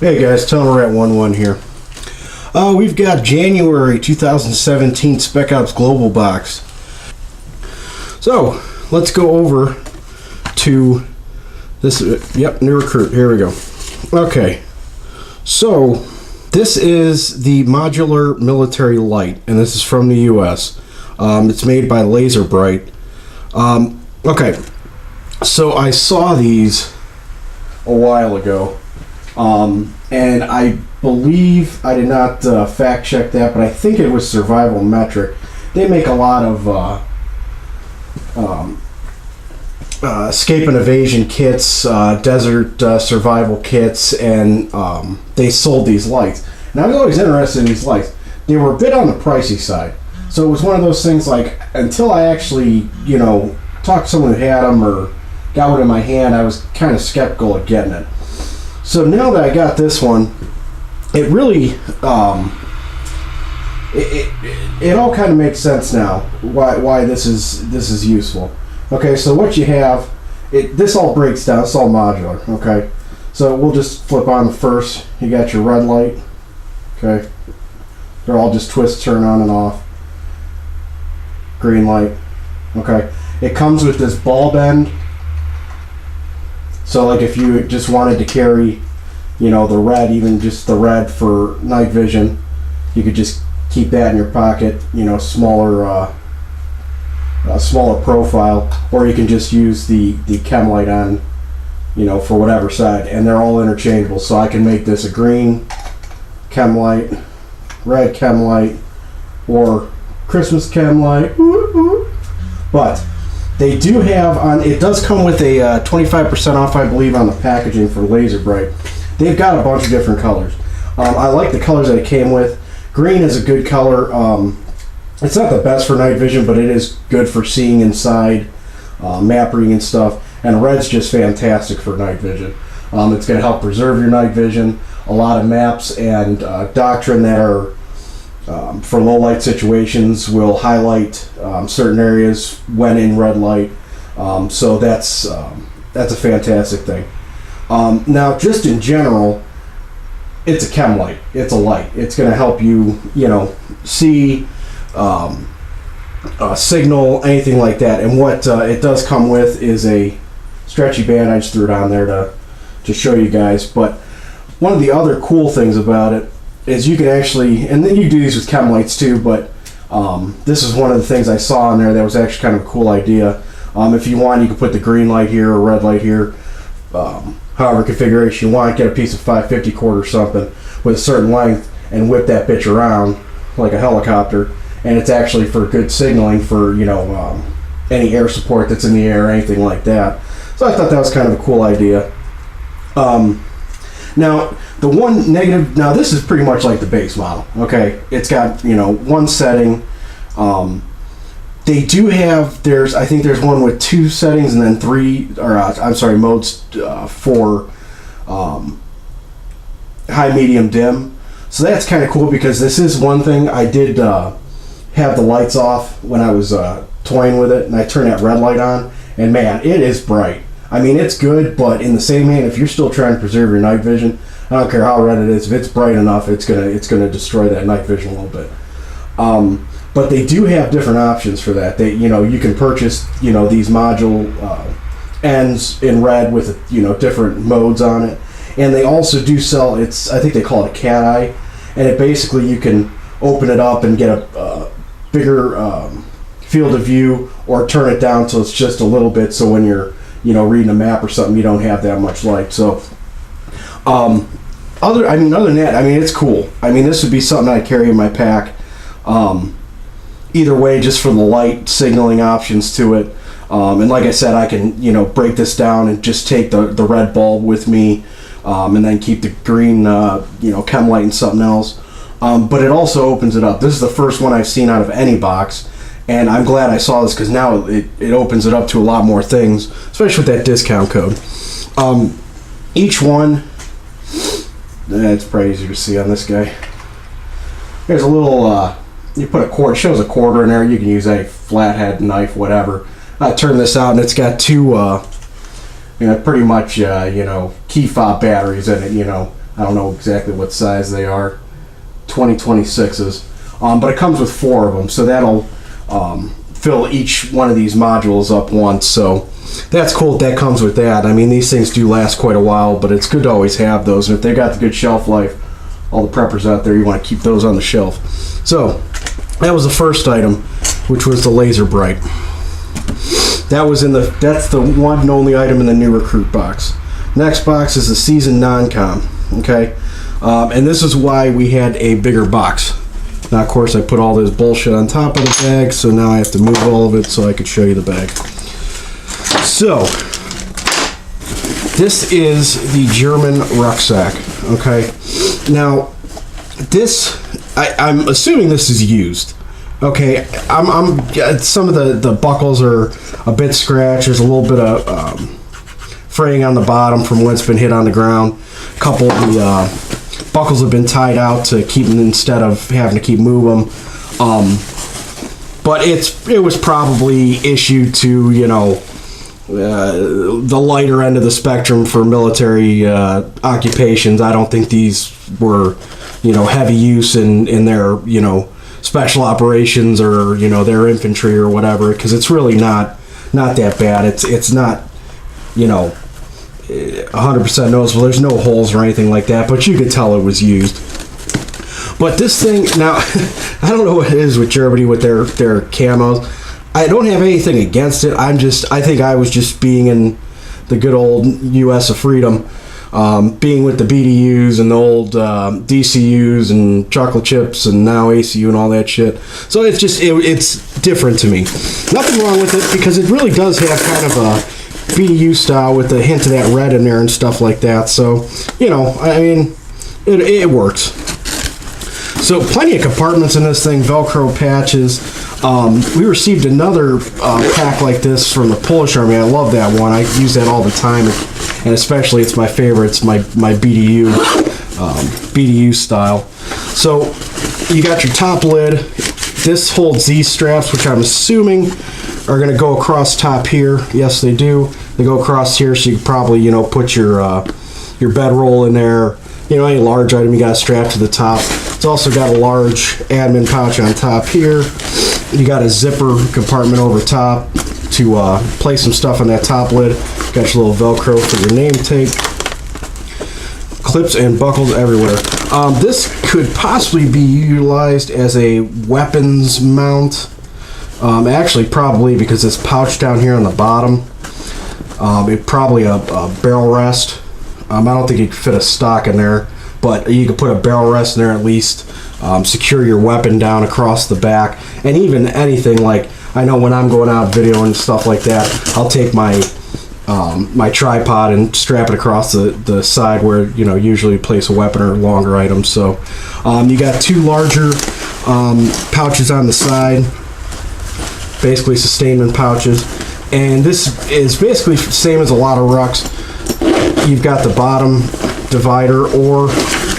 Hey guys, Toner at 11 here. We've got January 2017 SpecOps Global Box. So, let's go over to this, new recruit, here we go. Okay, so this is the modular military light, and this is from the US. It's made by Laser Bright. Okay, so I saw these a while ago. And I believe, I did not fact check that, but I think it was Survival Metric. They make a lot of escape and evasion kits, desert survival kits, and they sold these lights. And I was always interested in these lights. They were a bit on the pricey side. So it was one of those things like, until I actually, talked to someone who had them or got one in my hand, I was kind of skeptical of getting it. So now that I got this one, it really, it all kind of makes sense now why this is useful. Okay, so what you have, this all breaks down. It's all modular. Okay, so we'll just flip on the first. You got your red light. Okay, they're all just twist, turn on and off. Green light. Okay, it comes with this bulb end. So like if you just wanted to carry, the red, even just the red for night vision, you could just keep that in your pocket, smaller profile, or you can just use the chem light on, for whatever side, and they're all interchangeable. So I can make this a green chem light, red chem light, or Christmas chem light. But they do have it does come with a 25% off, I believe, on the packaging for Laser Bright. They've got a bunch of different colors. I like the colors that it came with. Green is a good color. It's not the best for night vision, but it is good for seeing inside, map reading and stuff. And red's just fantastic for night vision. It's going to help preserve your night vision. A lot of maps and doctrine that are for low light situations will highlight certain areas when in red light. So that's a fantastic thing. Now, just in general, it's a chem light. It's a light. It's going to help you, see, signal, anything like that. And what it does come with is a stretchy band. I just threw it on there to show you guys. But one of the other cool things about it is you can actually, and then you do these with chem lights too, but this is one of the things I saw in there that was actually kind of a cool idea. If you want, you can put the green light here or red light here, however configuration you want. Get a piece of 550 cord or something with a certain length and whip that bitch around like a helicopter, and it's actually for good signaling for any air support that's in the air or anything like that. So I thought that was kind of a cool idea. Now, the one negative, now this is pretty much like the base model, okay? It's got, one setting. They do have, I think there's one with 2 settings and then 3, modes for high, medium, dim. So that's kind of cool because this is one thing. I did have the lights off when I was toying with it, and I turned that red light on, and man, it is bright. I mean, it's good, but in the same hand, if you're still trying to preserve your night vision, I don't care how red it is. If it's bright enough, it's gonna destroy that night vision a little bit. But they do have different options for that. They, you can purchase, these module ends in red with, different modes on it, and they also do sell. I think they call it a cat eye, and it basically you can open it up and get a bigger field of view, or turn it down so it's just a little bit. So when you're reading a map or something, you don't have that much light. So, other than that, it's cool. This would be something I'd carry in my pack. Either way, just for the light signaling options to it. And like I said, I can, break this down and just take the red bulb with me, and then keep the green, chem light and something else. But it also opens it up. This is the first one I've seen out of any box. And I'm glad I saw this because now it opens it up to a lot more things, especially with that discount code. Each one, it's probably easier to see on this guy. There's a little, you put a cord, shows a quarter in there. You can use a flathead knife, whatever. I turn this out and it's got 2, pretty much, key fob batteries in it, I don't know exactly what size they are. 2026s. But it comes with 4 of them, so that'll fill each one of these modules up once. So that's cool that comes with that. I mean, these things do last quite a while, but it's good to always have those. And if they got the good shelf life, all the preppers out there, you want to keep those on the shelf. So that was the first item, which was the Laser Bright. That's the one and only item in the new recruit box. Next box is the season non-com. Okay, and this is why we had a bigger box. Now, of course, I put all this bullshit on top of the bag, so now I have to move all of it so I could show you the bag. So, this is the German rucksack, okay? Now, this, I'm assuming this is used, okay? Some of the buckles are a bit scratched. There's a little bit of fraying on the bottom from when it's been hit on the ground. A couple of the buckles have been tied out to keep them instead of having to keep move them. But it was probably issued to, you know, the lighter end of the spectrum for military occupations. I don't think these were, you know, heavy use in their, you know, special operations or, you know, their infantry or whatever, because it's really not that bad. It's not, you know, 100% noticeable. There's no holes or anything like that, but you could tell it was used. But this thing, now, I don't know what it is with Germany with their camos. I don't have anything against it. I think I was just being in the good old U.S. of freedom, being with the BDUs and the old DCUs and chocolate chips and now ACU and all that shit. So it's just, it's different to me. Nothing wrong with it because it really does have kind of a BDU style with a hint of that red in there and stuff like that. So, you know, I mean, it works. So plenty of compartments in this thing, Velcro patches. We received another pack like this from the Polish Army. I love that one. I use that all the time, and especially it's my favorite. It's my BDU style. So you got your top lid. This holds these straps, which I'm assuming are going to go across top here. Yes, they do. They go across here, so you can probably, you know, put your bedroll in there. You know, any large item you got strapped to the top. It's also got a large admin pouch on top here. You got a zipper compartment over top to place some stuff on that top lid. Got your little Velcro for your name tape. Clips and buckles everywhere. This could possibly be utilized as a weapons mount. Actually, probably, because this pouch down here on the bottom, it probably a barrel rest. I don't think you could fit a stock in there, but you could put a barrel rest in there at least. Secure your weapon down across the back, and even anything like, I know when I'm going out video and stuff like that, I'll take my my tripod and strap it across the side where, you know, usually place a weapon or longer items. So you got 2 larger pouches on the side, basically sustainment pouches, and this is basically the same as a lot of rucks. You've got the bottom divider, or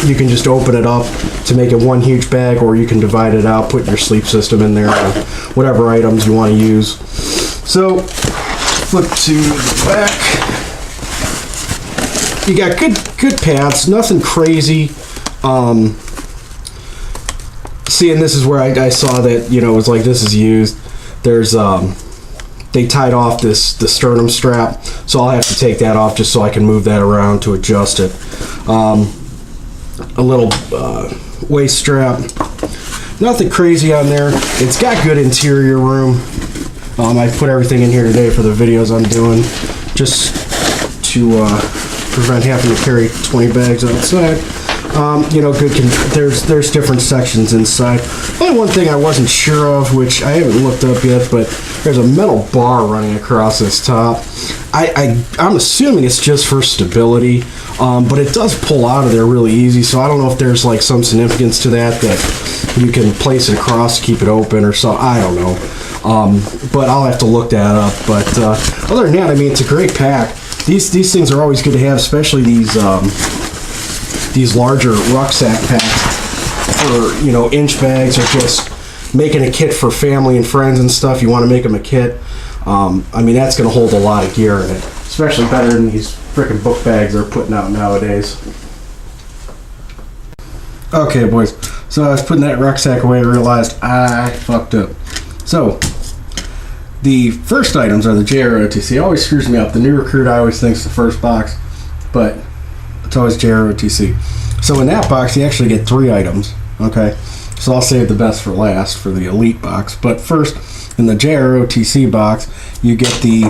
you can just open it up to make it one huge bag, or you can divide it out, put your sleep system in there, or whatever items you want to use. So flip to the back. You got good pads, nothing crazy. See, and this is where I saw that, you know, it was like, this is used. There's they tied off the sternum strap, so I'll have to take that off just so I can move that around to adjust it. A little waist strap, nothing crazy on there. It's got good interior room. I put everything in here today for the videos I'm doing, just to prevent having to carry 20 bags outside. You know, there's different sections inside. Only one thing I wasn't sure of, which I haven't looked up yet, but there's a metal bar running across this top. I'm assuming it's just for stability, but it does pull out of there really easy, so I don't know if there's like some significance to that you can place it across to keep it open or so. I don't know, but I'll have to look that up. But other than that, I mean, it's a great pack. These things are always good to have, especially these larger rucksack packs for, you know, inch bags, or just making a kit for family and friends and stuff. You want to make them a kit. I mean, that's going to hold a lot of gear in it, especially better than these freaking book bags they're putting out nowadays. Okay, boys. So I was putting that rucksack away and realized I fucked up. So the first items are the JROTC. It always screws me up. The new recruit I always thinks the first box, but it's always JROTC. So in that box, you actually get 3 items. Okay, so I'll save the best for last for the elite box. But first, in the JROTC box, you get the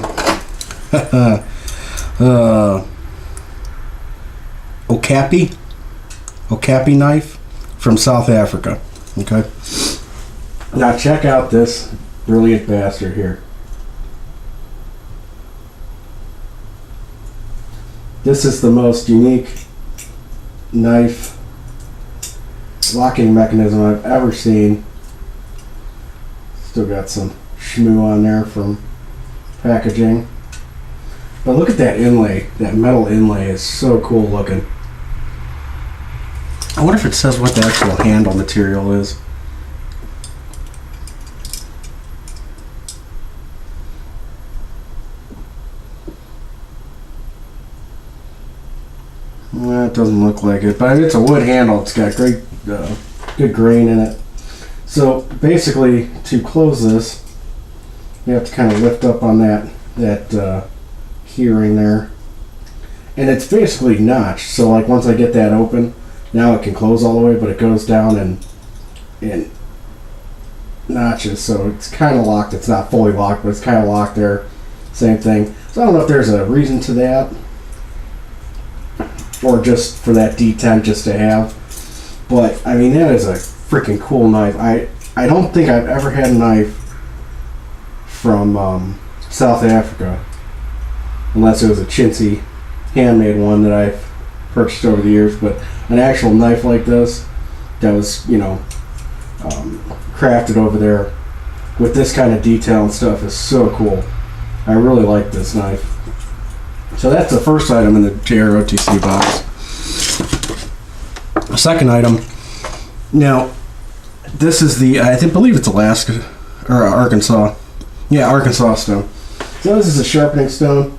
Okapi knife from South Africa. Okay. Now check out this brilliant bastard here. This is the most unique knife locking mechanism I've ever seen. Still got some schmoo on there from packaging. But look at that inlay. That metal inlay is so cool looking. I wonder if it says what the actual handle material is. Well, it doesn't look like it, but it's a wood handle. It's got great, good grain in it. So basically, to close this, you have to kind of lift up on that keyring there, and it's basically notched. So like once I get that open, now it can close all the way, but it goes down and notches. So it's kind of locked. It's not fully locked, but it's kind of locked there. Same thing. So I don't know if there's a reason to that, or just for that detent just to have. But I mean, that is a freaking cool knife. I don't think I've ever had a knife from South Africa, unless it was a chintzy handmade one that I've purchased over the years. But an actual knife like this that was, you know, crafted over there with this kind of detail and stuff is so cool. I really like this knife. So that's the first item in the JROTC box. The second item, now this is the, I believe it's Alaska or Arkansas. Yeah, Arkansas stone. So this is a sharpening stone.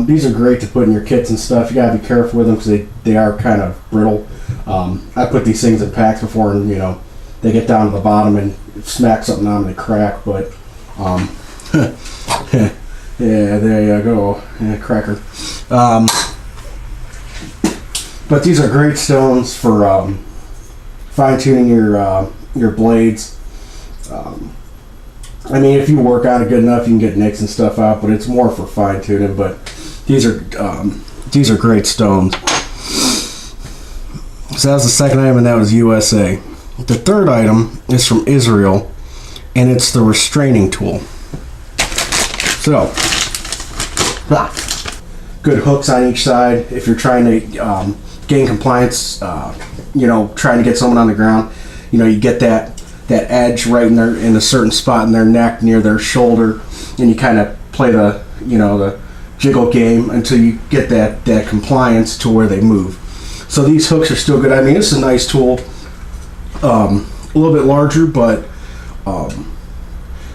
These are great to put in your kits and stuff. You gotta be careful with them because they are kind of brittle. I put these things in packs before, and you know, they get down to the bottom and smack something on and they crack. But yeah, there you go, yeah, cracker. But these are great stones for fine tuning your blades. I mean, if you work on it good enough, you can get nicks and stuff out, but it's more for fine tuning. But these are great stones. So that was the second item, and that was USA. The third item is from Israel, and it's the restraining tool. So, good hooks on each side if you're trying to gain compliance. You know, trying to get someone on the ground. You know, you get that edge right in a certain spot in their neck near their shoulder, and you kind of play the jiggle game until you get that compliance to where they move. So these hooks are still good. I mean, this is a nice tool, a little bit larger, but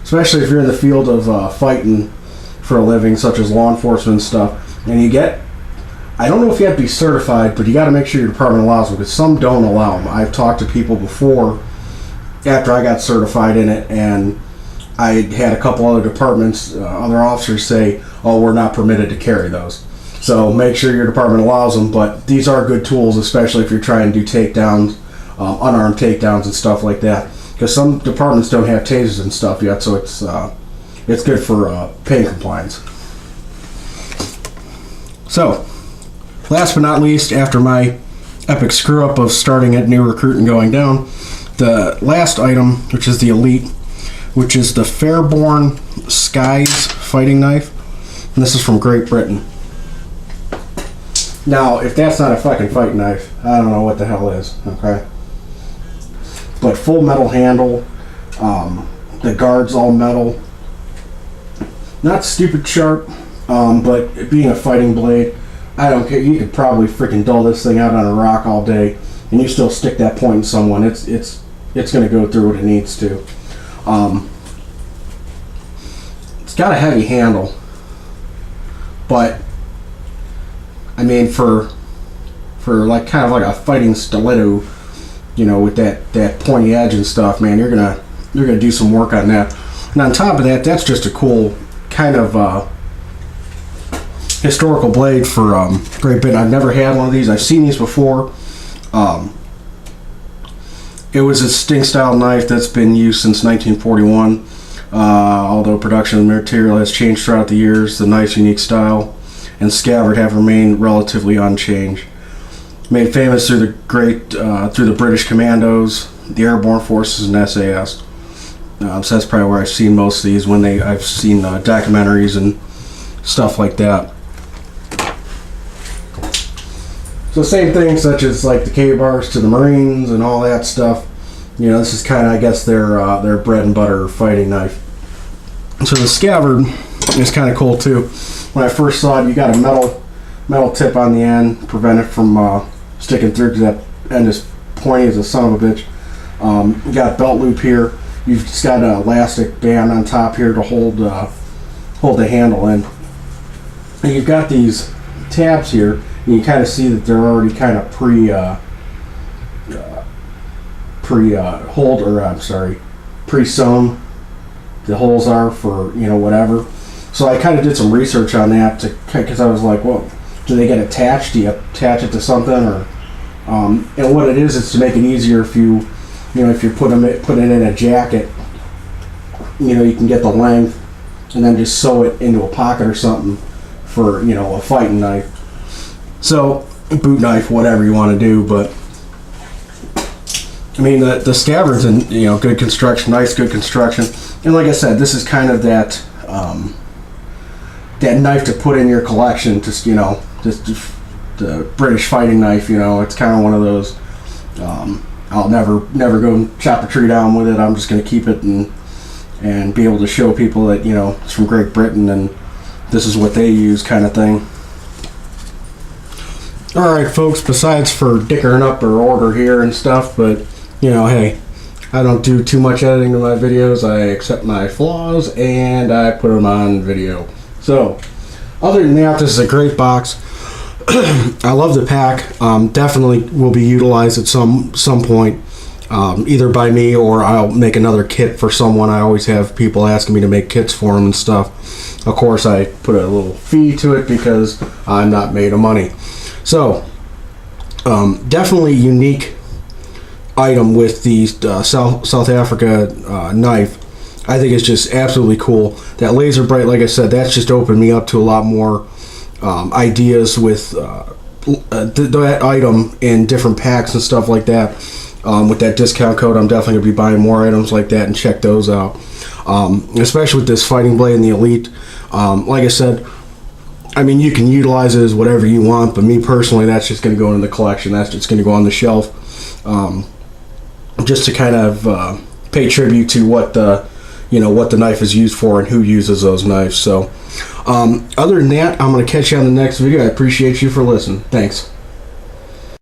especially if you're in the field of fighting for a living, such as law enforcement and stuff, and you get, I don't know if you have to be certified, but you got to make sure your department allows them, because some don't allow them. I've talked to people before after I got certified in it, and I had a couple other departments, other officers say, oh, we're not permitted to carry those. So make sure your department allows them, but these are good tools, especially if you're trying to do takedowns, unarmed takedowns and stuff like that, because some departments don't have tasers and stuff yet, so it's good for pain compliance. So, last but not least, after my epic screw up of starting at new recruit and going down, the last item, which is the elite, which is the Fairborn Skies fighting knife, and this is from Great Britain. Now, if that's not a fucking fighting knife, I don't know what the hell is, okay? But full metal handle, the guard's all metal, not stupid sharp, but being a fighting blade, I don't care. You could probably freaking dull this thing out on a rock all day, and you still stick that point in someone. It's going to go through what it needs to. It's got a heavy handle, but I mean, for like kind of like a fighting stiletto, you know, with that pointy edge and stuff, man, you're gonna do some work on that. And on top of that, that's just a cool kind of historical blade for Great Britain. I've never had one of these. I've seen these before. It was a sting style knife that's been used since 1941. Although production of the material has changed throughout the years, the knife's unique style and scabbard have remained relatively unchanged. Made famous through the British Commandos, the Airborne Forces, and SAS. So that's probably where I've seen most of these, when I've seen documentaries and stuff like that. So same thing, such as like the K-bars to the Marines and all that stuff. You know, this is kind of, I guess, their bread and butter fighting knife. So the scabbard is kind of cool too. When I first saw it, you got a metal tip on the end, prevent it from sticking through, because that end is pointy as a son of a bitch. You got a belt loop here. You've just got an elastic band on top here to hold the handle in. And you've got these tabs here, and you kind of see that they're already kind of pre-sewn. The holes are for, you know, whatever. So I kind of did some research on that, because I was like, well, do they get attached? Do you attach it to something, or and what it is to make it easier if you put it in a jacket, you know, you can get the length and then just sew it into a pocket or something for, you know, a fighting knife. So, boot knife, whatever you want to do. But I mean, the scabbard's in, you know, good construction, nice, good construction. And like I said, this is kind of that knife to put in your collection. Just, you know, just the British fighting knife. You know, it's kind of one of those. I'll never go chop a tree down with it. I'm just going to keep it and be able to show people that, you know, it's from Great Britain and this is what they use, kind of thing. Alright folks, besides for dickering up or order here and stuff, but, you know, hey, I don't do too much editing to my videos. I accept my flaws and I put them on video. So, other than that, this is a great box. I love the pack. Definitely will be utilized at some point, either by me or I'll make another kit for someone. I always have people asking me to make kits for them and stuff. Of course, I put a little fee to it because I'm not made of money. So, definitely unique item with the South Africa knife. I think it's just absolutely cool. That laser bright, like I said, that's just opened me up to a lot more ideas with that item in different packs and stuff like that. With that discount code, I'm definitely going to be buying more items like that and check those out. Especially with this fighting blade and the Elite. Like I said, I mean, you can utilize it as whatever you want, but me personally, that's just going to go in the collection. That's just going to go on the shelf, just to kind of pay tribute to what the knife is used for and who uses those knives. So, other than that, I'm going to catch you on the next video. I appreciate you for listening. Thanks.